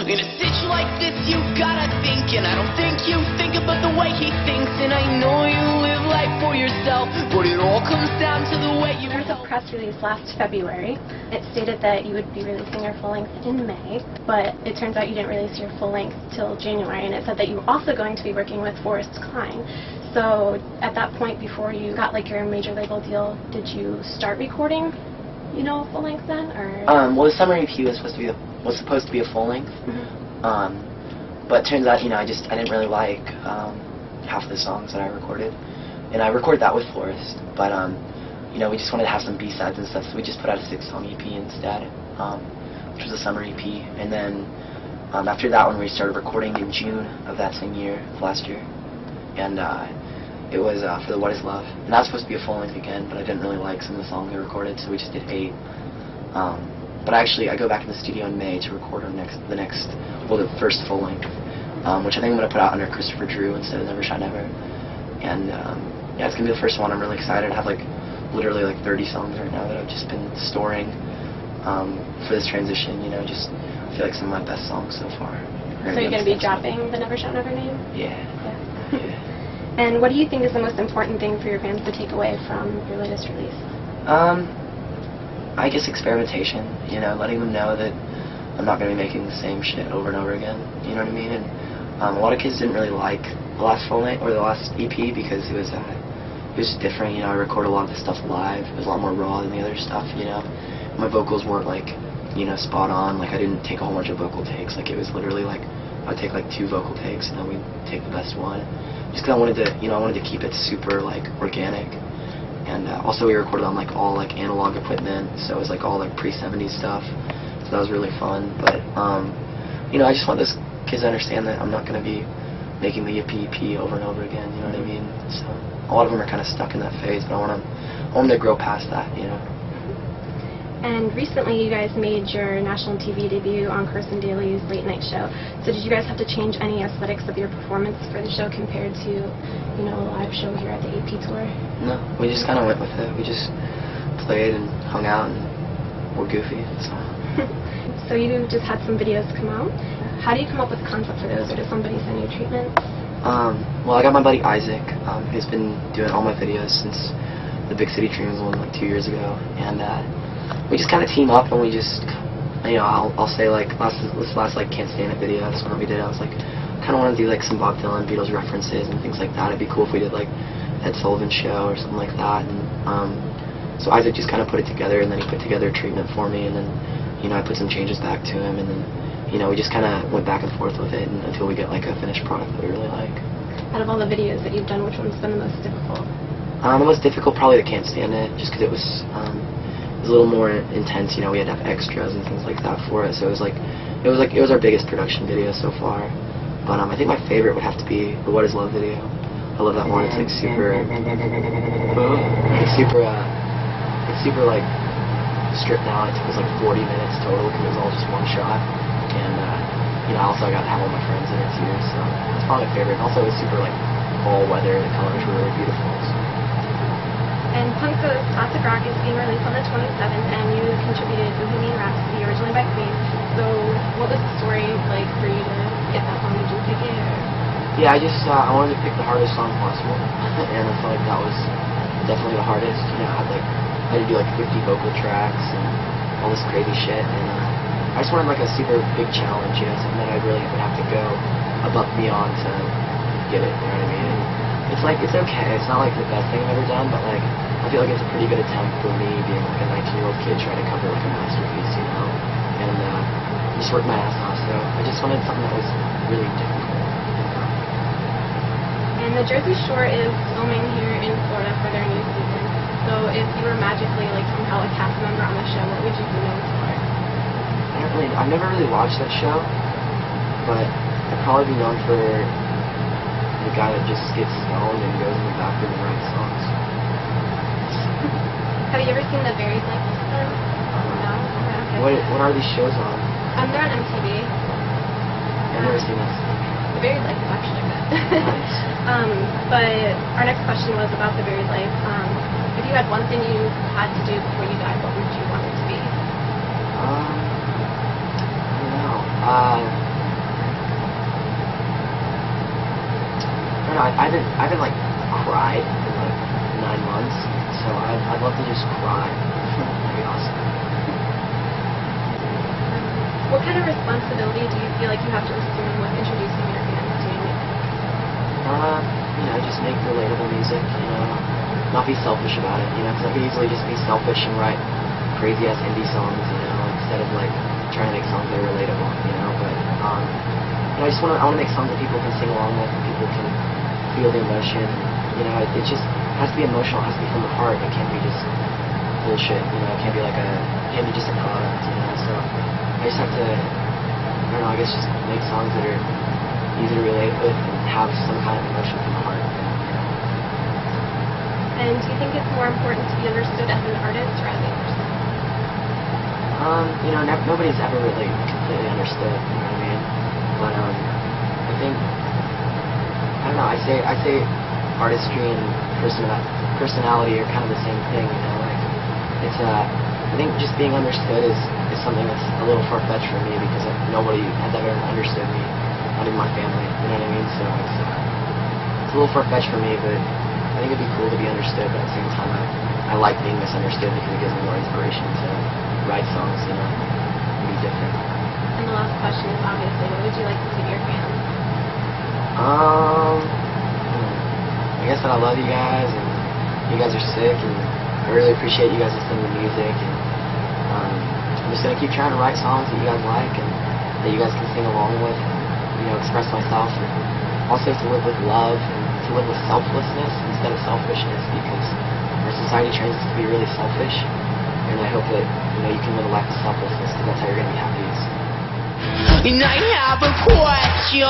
In a stitch like this, you gotta think, and I don't think you think about the way he thinks. And I know you live life for yourself, but it all comes down to the way you. There was a press release last February. It stated that you would be releasing your full length in May, but it turns out you didn't release your full length till January, and it said that you were also going to be working with Forrest Klein. So at that point, before you got like your major label deal, did you start recording, you know, full length then, or? Well, the summer EP was supposed to be a full length. But it turns out, you know, I didn't really like half of the songs that I recorded, and I recorded that with Forrest. But you know, we just wanted to have some B-sides and stuff, so we just put out a 6-song EP instead, which was a summer EP. And then after that one, we started recording in June of that same year, last year, and it was for the What Is Love, and that was supposed to be a full length again, but I didn't really like some of the songs we recorded, so we just did 8. But actually, I go back in the studio in May to record the first full length, which I think I'm going to put out under Christopher Drew instead of Never Shot Never. And yeah, it's going to be the first one. I'm really excited. I have literally 30 songs right now that I've just been storing for this transition. You know, just I feel like some of my best songs so far. So you're going to be dropping the Never Shot Never name? Yeah. And what do you think is the most important thing for your fans to take away from your latest release? I guess experimentation, you know, letting them know that I'm not going to be making the same shit over and over again, you know what I mean? And a lot of kids didn't really like the last full length or the last EP because it was just different, you know. I recorded a lot of the stuff live. It was a lot more raw than the other stuff, you know. My vocals weren't you know, spot on. I didn't take a whole bunch of vocal takes. It was literally I'd take 2 vocal takes and then we'd take the best one. Just because I wanted to, you know, I wanted to keep it super organic. And also we recorded on all analog equipment, so it was all pre-70s stuff. So that was really fun. But you know, I just want those kids to understand that I'm not going to be making the Yippee EP over and over again. You know what I mean? So a lot of them are kind of stuck in that phase, but I want them to grow past that. You know. And recently you guys made your national TV debut on Carson Daly's late night show. So did you guys have to change any aesthetics of your performance for the show compared to, you know, a live show here at the AP Tour? No, we just kind of went with it. We just played and hung out and were goofy. So you just had some videos come out. How do you come up with concept for those, or does somebody send you treatments? Well, I got my buddy Isaac, who's been doing all my videos since the Big City Dreams one 2 years ago, and we just kind of team up and we just, you know, I'll say this last Can't Stand It video, that's what we did. I was kind of want to do some Bob Dylan, Beatles references and things like that. It'd be cool if we did Ed Sullivan Show or something like that. And so Isaac just kind of put it together, and then he put together a treatment for me, and then, you know, I put some changes back to him, and then, you know, we just kind of went back and forth with it until we get a finished product that we really like. Out of all the videos that you've done, which one's been the most difficult? The most difficult probably the Can't Stand It, just because it was a little more intense. You know, we had to have extras and things like that for it, so it was our biggest production video so far. But I think my favorite would have to be the What Is Love video. I love that one. It's super stripped out. It took us 40 minutes total because it was all just one shot. And you know, also I got to have all my friends in it too, so it's probably my favorite. Also, it was super all weather. The colors were really beautiful. So. And Punk Goes Classic Rock is being released on the 27th, and you contributed Bohemian Rhapsody, originally by Queen. So what was the story like for you to get that song? Did you pick it? Or? Yeah, I wanted to pick the hardest song possible, and I felt like that was definitely the hardest. You know, I had to do 50 vocal tracks and all this crazy shit, and I just wanted a super big challenge, you know, something that I really would have to go above and beyond to get it. You know what I mean? And it's okay. It's not the best thing I've ever done, but I feel like it's a pretty good attempt for me, being a 19-year-old kid trying to cover a masterpiece, you know, and just work my ass off. So I just wanted something that was really difficult. And the Jersey Shore is filming here in Florida for their new season. So if you were magically somehow a cast member on the show, what would you be known for? I've never really watched that show, but I'd probably be known for the guy that just gets stoned and goes in the bathroom and writes songs. Have you ever seen The Buried Life then? No? Okay. What are these shows on? They're on MTV. I've never seen this. The Buried Life is actually good. Nice. But our next question was about The Buried Life. If you had one thing you had to do before you died, what would you want it to be? I don't know. I haven't like cried in like 9 months, so I'd love to just cry. That'd be awesome. What kind of responsibility do you feel like you have to assume with introducing your fans to new music? Just make relatable music, not be selfish about it, because I could easily just be selfish and write crazy ass indie songs, instead of like trying to make songs that are relatable, but I want to make songs that people can sing along with and people can feel the emotion. It just has to be emotional, it has to be from the heart. It can't be just bullshit, it can't be just a product, so I just have to, I guess just make songs that are easy to relate with and have some kind of emotion from the heart. And do you think it's more important to be understood as an artist or as a person? Nobody's ever really completely understood, you know what I mean? But I think, I say artistry and personality are kind of the same thing, it's I think just being understood is something that's a little far-fetched for me because nobody has ever understood me, not even my family, you know what I mean? So it's a little far-fetched for me, but I think it'd be cool to be understood, but at the same time I like being misunderstood because it gives me more inspiration to write songs, and be different. And the last question is obviously, what would you like to say to your fans? I guess that I love you guys, and you guys are sick, and I really appreciate you guys listening to music, and I'm just going to keep trying to write songs that you guys like, and that you guys can sing along with, and, express myself, and also to live with love, and to live with selflessness instead of selfishness, because our society trains us to be really selfish, and I hope that, you can live a life of selflessness, because that's how you're going to be happiest. And I have a question.